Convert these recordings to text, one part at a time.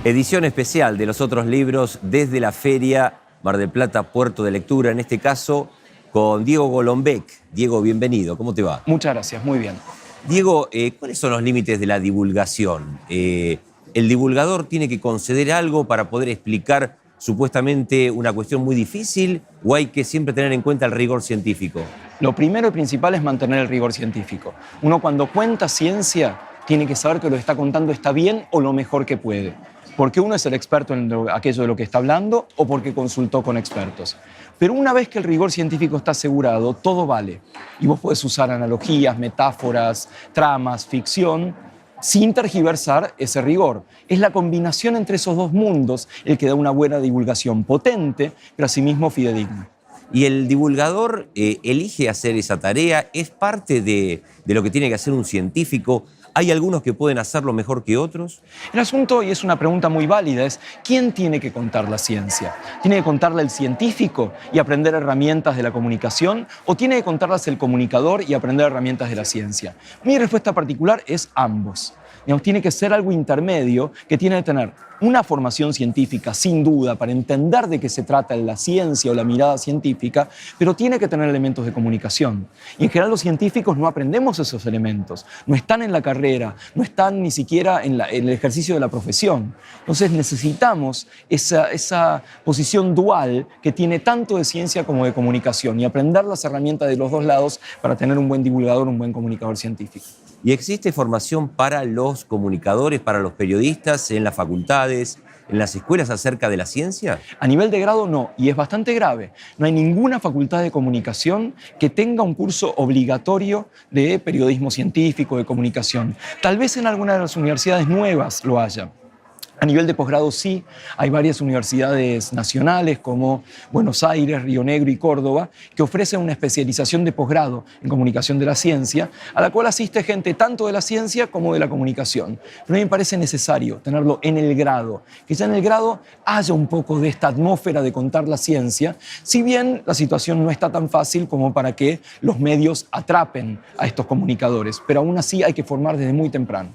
Edición especial de los otros libros desde la Feria Mar del Plata, Puerto de Lectura, en este caso con Diego Golombek. Diego, bienvenido, ¿cómo te va? Muchas gracias, muy bien. Diego, ¿cuáles son los límites de la divulgación? ¿El divulgador tiene que conceder algo para poder explicar supuestamente una cuestión muy difícil o hay que siempre tener en cuenta el rigor científico? Lo primero y principal es mantener el rigor científico. Uno cuando cuenta ciencia tiene que saber que lo está contando está bien o lo mejor que puede. Porque uno es el experto en aquello de lo que está hablando o porque consultó con expertos. Pero una vez que el rigor científico está asegurado, todo vale. Y vos podés usar analogías, metáforas, tramas, ficción, sin tergiversar ese rigor. Es la combinación entre esos dos mundos el que da una buena divulgación potente, pero asimismo fidedigna. ¿Y el divulgador elige hacer esa tarea? ¿Es parte de lo que tiene que hacer un científico? ¿Hay algunos que pueden hacerlo mejor que otros? El asunto, y es una pregunta muy válida, es ¿quién tiene que contar la ciencia? ¿Tiene que contarla el científico y aprender herramientas de la comunicación? ¿O tiene que contarlas el comunicador y aprender herramientas de la ciencia? Mi respuesta particular es ambos. Digamos, tiene que ser algo intermedio que tiene que tener una formación científica, sin duda, para entender de qué se trata la ciencia o la mirada científica, pero tiene que tener elementos de comunicación. Y en general los científicos no aprendemos esos elementos, no están en la carrera, no están ni siquiera en el ejercicio de la profesión. Entonces necesitamos esa posición dual que tiene tanto de ciencia como de comunicación y aprender las herramientas de los dos lados para tener un buen divulgador, un buen comunicador científico. ¿Y existe formación para los comunicadores, para los periodistas en las facultades, en las escuelas acerca de la ciencia? A nivel de grado no, y es bastante grave. No hay ninguna facultad de comunicación que tenga un curso obligatorio de periodismo científico, de comunicación. Tal vez en alguna de las universidades nuevas lo haya. A nivel de posgrado sí, hay varias universidades nacionales como Buenos Aires, Río Negro y Córdoba que ofrecen una especialización de posgrado en comunicación de la ciencia, a la cual asiste gente tanto de la ciencia como de la comunicación. Pero a mí me parece necesario tenerlo en el grado, que ya en el grado haya un poco de esta atmósfera de contar la ciencia, si bien la situación no está tan fácil como para que los medios atrapen a estos comunicadores, pero aún así hay que formar desde muy temprano.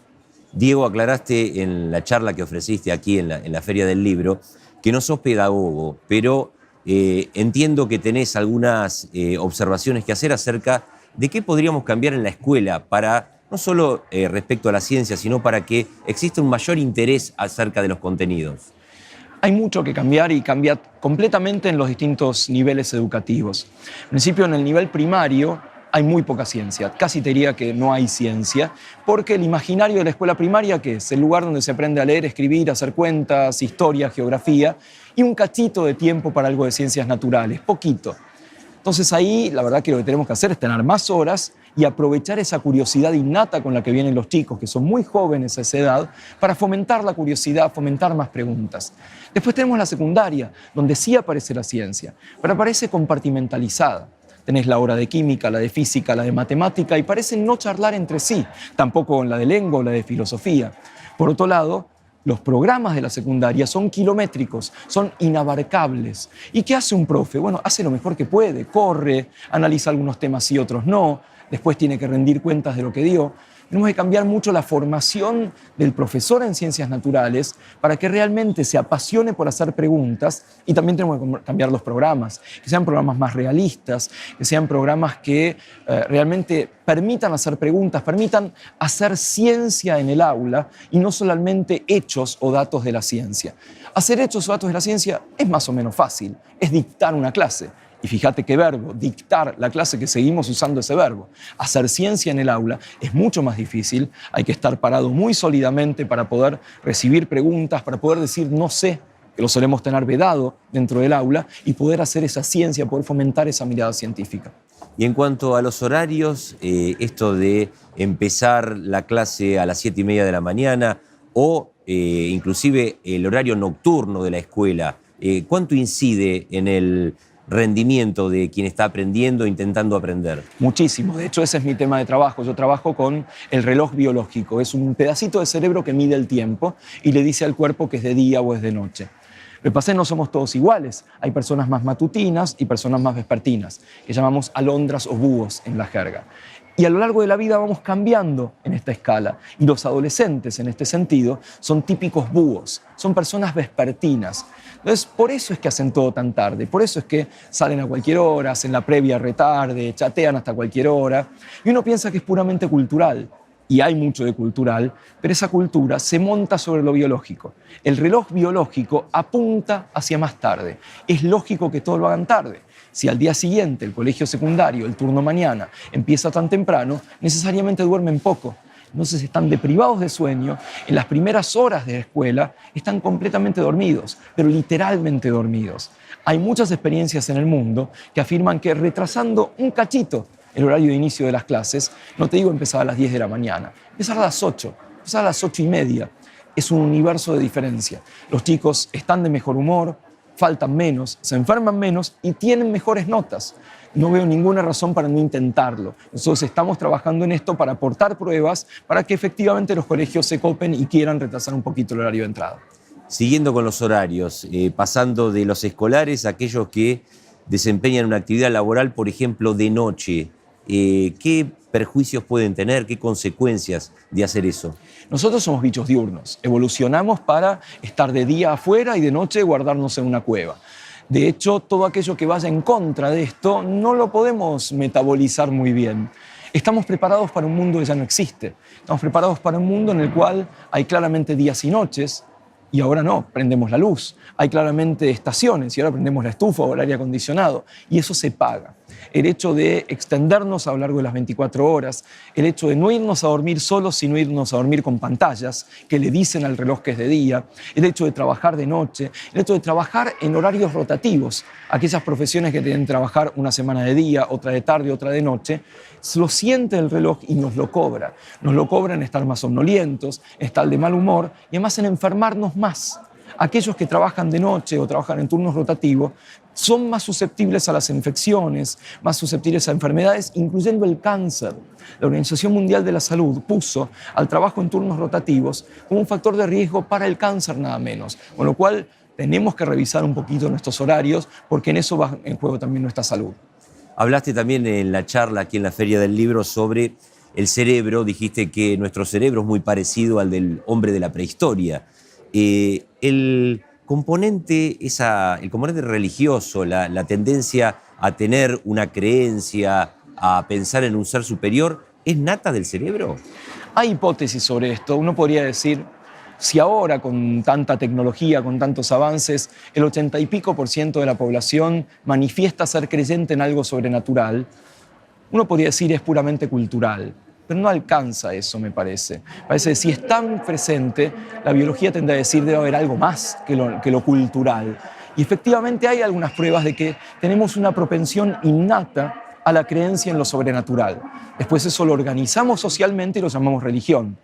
Diego, aclaraste en la charla que ofreciste aquí en la Feria del Libro que no sos pedagogo, pero entiendo que tenés algunas observaciones que hacer acerca de qué podríamos cambiar en la escuela para, no solo respecto a la ciencia, sino para que exista un mayor interés acerca de los contenidos. Hay mucho que cambiar y cambia completamente en los distintos niveles educativos. En principio, en el nivel primario, hay muy poca ciencia, casi te diría que no hay ciencia, porque el imaginario de la escuela primaria, que es el lugar donde se aprende a leer, escribir, hacer cuentas, historia, geografía, y un cachito de tiempo para algo de ciencias naturales, poquito. Entonces ahí la verdad que lo que tenemos que hacer es tener más horas y aprovechar esa curiosidad innata con la que vienen los chicos, que son muy jóvenes a esa edad, para fomentar la curiosidad, fomentar más preguntas. Después tenemos la secundaria, donde sí aparece la ciencia, pero aparece compartimentalizada. Tenés la hora de química, la de física, la de matemática y parecen no charlar entre sí, tampoco la de lengua o la de filosofía. Por otro lado, los programas de la secundaria son kilométricos, son inabarcables. ¿Y qué hace un profe? Bueno, hace lo mejor que puede, corre, analiza algunos temas y otros no, después tiene que rendir cuentas de lo que dio. Tenemos que cambiar mucho la formación del profesor en ciencias naturales para que realmente se apasione por hacer preguntas y también tenemos que cambiar los programas, que sean programas más realistas, que sean programas que realmente permitan hacer preguntas, permitan hacer ciencia en el aula y no solamente hechos o datos de la ciencia. Hacer hechos o datos de la ciencia es más o menos fácil, es dictar una clase. Y fíjate qué verbo, dictar la clase que seguimos usando ese verbo. Hacer ciencia en el aula es mucho más difícil, hay que estar parado muy sólidamente para poder recibir preguntas, para poder decir no sé, que lo solemos tener vedado dentro del aula, y poder hacer esa ciencia, poder fomentar esa mirada científica. Y en cuanto a los horarios, esto de empezar la clase a las 7:30 de la mañana o inclusive el horario nocturno de la escuela, ¿cuánto incide en el rendimiento de quien está aprendiendo, intentando aprender? Muchísimo. De hecho, ese es mi tema de trabajo. Yo trabajo con el reloj biológico. Es un pedacito de cerebro que mide el tiempo y le dice al cuerpo que es de día o es de noche. Lo que pasa es que no somos todos iguales. Hay personas más matutinas y personas más vespertinas, que llamamos alondras o búhos en la jerga. Y a lo largo de la vida vamos cambiando en esta escala. Y los adolescentes, en este sentido, son típicos búhos, son personas vespertinas. Entonces, por eso es que hacen todo tan tarde, por eso es que salen a cualquier hora, hacen la previa retarde, chatean hasta cualquier hora. Y uno piensa que es puramente cultural. Y hay mucho de cultural, pero esa cultura se monta sobre lo biológico. El reloj biológico apunta hacia más tarde. Es lógico que todos lo hagan tarde. Si al día siguiente el colegio secundario, el turno mañana, empieza tan temprano, necesariamente duermen poco. Entonces están deprivados de sueño, en las primeras horas de la escuela están completamente dormidos, pero literalmente dormidos. Hay muchas experiencias en el mundo que afirman que retrasando un cachito el horario de inicio de las clases, no te digo empezar a las 10 de la mañana, empezar a las 8, empezar a las 8:30, es un universo de diferencia. Los chicos están de mejor humor, faltan menos, se enferman menos y tienen mejores notas. No veo ninguna razón para no intentarlo. Nosotros estamos trabajando en esto para aportar pruebas para que efectivamente los colegios se copen y quieran retrasar un poquito el horario de entrada. Siguiendo con los horarios, pasando de los escolares a aquellos que desempeñan una actividad laboral, por ejemplo, de noche, ¿qué perjuicios pueden tener? ¿Qué consecuencias de hacer eso? Nosotros somos bichos diurnos. Evolucionamos para estar de día afuera y de noche guardarnos en una cueva. De hecho, todo aquello que vaya en contra de esto no lo podemos metabolizar muy bien. Estamos preparados para un mundo que ya no existe. Estamos preparados para un mundo en el cual hay claramente días y noches, y ahora no, prendemos la luz. Hay claramente estaciones y ahora prendemos la estufa o el aire acondicionado. Y eso se paga. El hecho de extendernos a lo largo de las 24 horas, el hecho de no irnos a dormir solos, sino irnos a dormir con pantallas que le dicen al reloj que es de día, el hecho de trabajar de noche, el hecho de trabajar en horarios rotativos, aquellas profesiones que tienen que trabajar una semana de día, otra de tarde, otra de noche, lo siente el reloj y nos lo cobra. Nos lo cobra en estar más somnolientos, en estar de mal humor y además en enfermarnos más. Aquellos que trabajan de noche o trabajan en turnos rotativos son más susceptibles a las infecciones, más susceptibles a enfermedades, incluyendo el cáncer. La Organización Mundial de la Salud puso al trabajo en turnos rotativos como un factor de riesgo para el cáncer nada menos, con lo cual tenemos que revisar un poquito nuestros horarios porque en eso va en juego también nuestra salud. Hablaste también en la charla aquí en la Feria del Libro sobre el cerebro, dijiste que nuestro cerebro es muy parecido al del hombre de la prehistoria. El componente religioso, la tendencia a tener una creencia, a pensar en un ser superior, ¿es nata del cerebro? Hay hipótesis sobre esto. Uno podría decir, si ahora con tanta tecnología, con tantos avances, el 80 y pico % de la población manifiesta ser creyente en algo sobrenatural, uno podría decir es puramente cultural. Pero no alcanza eso, me parece. Parece que si es tan presente, la biología tendrá a decir debe haber algo más que lo cultural. Y efectivamente hay algunas pruebas de que tenemos una propensión innata a la creencia en lo sobrenatural. Después eso lo organizamos socialmente y lo llamamos religión.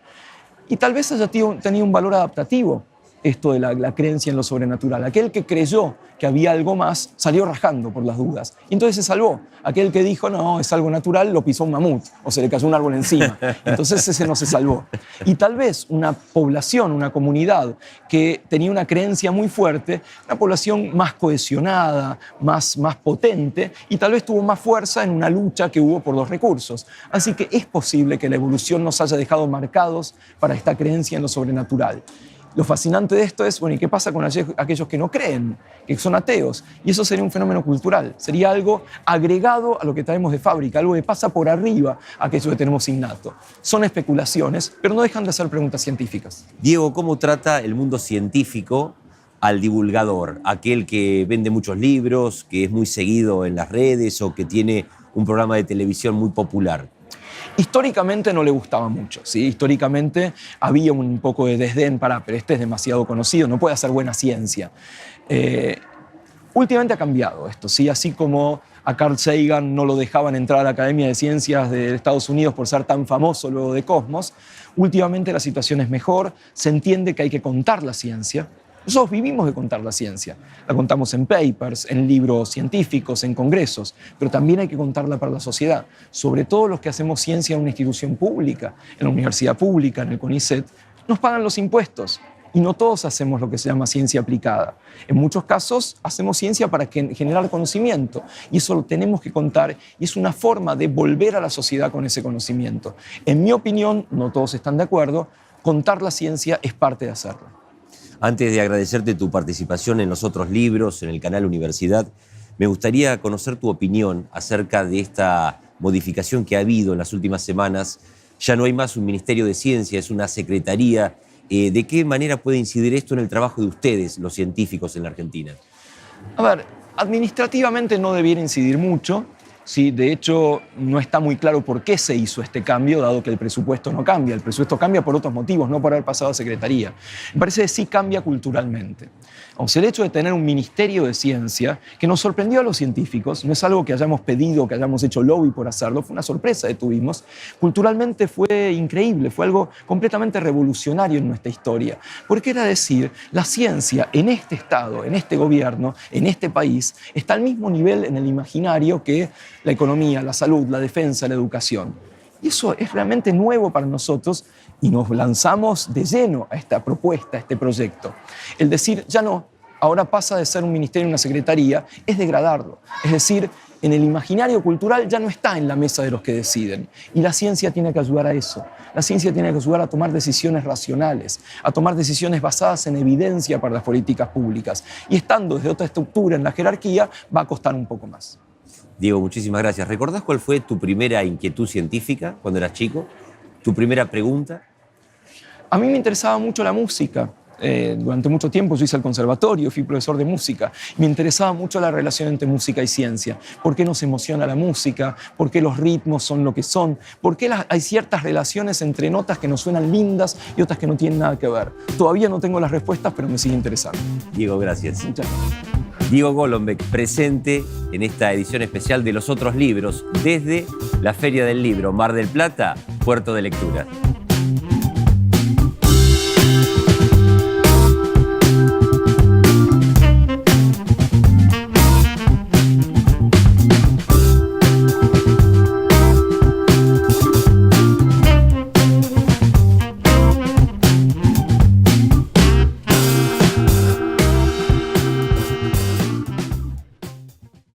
Y tal vez haya tenido un valor adaptativo esto de la creencia en lo sobrenatural. Aquel que creyó que había algo más salió rajando por las dudas. Y entonces se salvó. Aquel que dijo, no, es algo natural, lo pisó un mamut o se le cayó un árbol encima. Entonces ese no se salvó. Y tal vez una población, una comunidad que tenía una creencia muy fuerte, una población más cohesionada, más potente, y tal vez tuvo más fuerza en una lucha que hubo por los recursos. Así que es posible que la evolución nos haya dejado marcados para esta creencia en lo sobrenatural. Lo fascinante de esto es, bueno, ¿y qué pasa con aquellos que no creen, que son ateos? Y eso sería un fenómeno cultural, sería algo agregado a lo que traemos de fábrica, algo que pasa por arriba a aquello que tenemos innato. Son especulaciones, pero no dejan de ser preguntas científicas. Diego, ¿cómo trata el mundo científico al divulgador? Aquel que vende muchos libros, que es muy seguido en las redes o que tiene un programa de televisión muy popular. Históricamente no le gustaba mucho, ¿sí? Históricamente había un poco de desdén pero este es demasiado conocido, no puede hacer buena ciencia. Últimamente ha cambiado esto, ¿sí? Así como a Carl Sagan no lo dejaban entrar a la Academia de Ciencias de Estados Unidos por ser tan famoso luego de Cosmos, últimamente la situación es mejor, se entiende que hay que contar la ciencia. Nosotros vivimos de contar la ciencia. La contamos en papers, en libros científicos, en congresos, pero también hay que contarla para la sociedad. Sobre todo los que hacemos ciencia en una institución pública, en la universidad pública, en el CONICET, nos pagan los impuestos. Y no todos hacemos lo que se llama ciencia aplicada. En muchos casos hacemos ciencia para generar conocimiento y eso lo tenemos que contar y es una forma de volver a la sociedad con ese conocimiento. En mi opinión, no todos están de acuerdo, contar la ciencia es parte de hacerlo. Antes de agradecerte tu participación en los otros libros, en el canal Universidad, me gustaría conocer tu opinión acerca de esta modificación que ha habido en las últimas semanas. Ya no hay más un Ministerio de Ciencia, es una secretaría. ¿De qué manera puede incidir esto en el trabajo de ustedes, los científicos en la Argentina? A ver, administrativamente no debiera incidir mucho. Sí, de hecho, no está muy claro por qué se hizo este cambio, dado que el presupuesto no cambia. El presupuesto cambia por otros motivos, no por haber pasado a secretaría. Me parece que sí cambia culturalmente. O sea, el hecho de tener un ministerio de ciencia que nos sorprendió a los científicos, no es algo que hayamos pedido, que hayamos hecho lobby por hacerlo, fue una sorpresa que tuvimos. Culturalmente fue increíble, fue algo completamente revolucionario en nuestra historia. Porque era decir, la ciencia en este estado, en este gobierno, en este país, está al mismo nivel en el imaginario que la economía, la salud, la defensa, la educación. Y eso es realmente nuevo para nosotros y nos lanzamos de lleno a esta propuesta, a este proyecto. El decir, ya no, ahora pasa de ser un ministerio y una secretaría, es degradarlo. Es decir, en el imaginario cultural ya no está en la mesa de los que deciden. Y la ciencia tiene que ayudar a eso. La ciencia tiene que ayudar a tomar decisiones racionales, a tomar decisiones basadas en evidencia para las políticas públicas. Y estando desde otra estructura en la jerarquía, va a costar un poco más. Diego, muchísimas gracias. ¿Recordás cuál fue tu primera inquietud científica cuando eras chico? ¿Tu primera pregunta? A mí me interesaba mucho la música. Durante mucho tiempo yo hice el conservatorio, fui profesor de música. Me interesaba mucho la relación entre música y ciencia. ¿Por qué nos emociona la música? ¿Por qué los ritmos son lo que son? ¿Por qué hay ciertas relaciones entre notas que nos suenan lindas y otras que no tienen nada que ver? Todavía no tengo las respuestas, pero me sigue interesando. Diego, gracias. Muchas gracias. Diego Golombek, presente en esta edición especial de los otros libros desde la Feria del Libro, Mar del Plata, Puerto de Lectura.